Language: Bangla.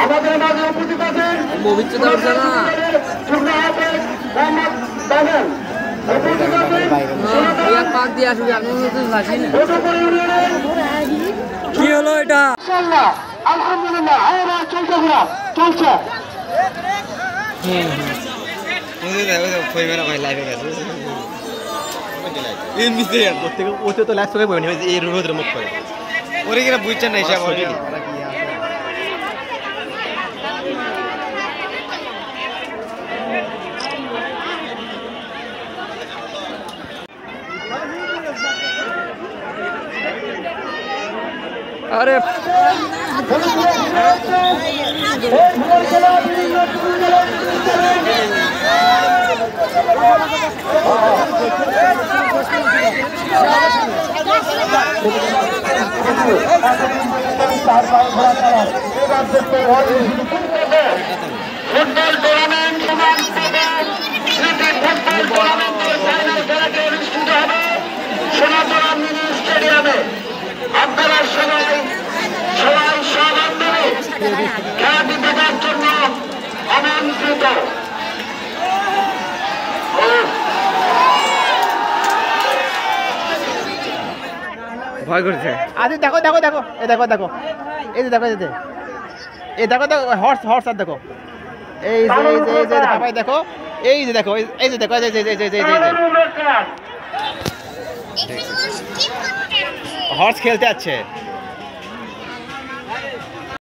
আমাদের মাঝে উপস্থিত আছেন কি হলো এটা? আলহামদুলিল্লাহ চলছে চলছে ওতে তো লাস্ট করে বই এই রোদের মুখ করে ওরে কিনা বুঝছেন না হিসাব আরে ফুটবল টুর্নামেন্ট অনুষ্ঠিত হবে সোনাতলা মিনি স্টেডিয়ামে। আপনারা সবাই সমান্তরে খেলাটি দেখার জন্য আমন্ত্রিত। ভয় করছে। আরে দেখো দেখো দেখো এই দেখো দেখো এই যে দেখো এই দেখো দেখো হর্স হর্স আর দেখো এই যে এই যে এই যে ভাই দেখো এই যে দেখো এই যে দেখো এই যে হর্স খেলতে যাচ্ছে।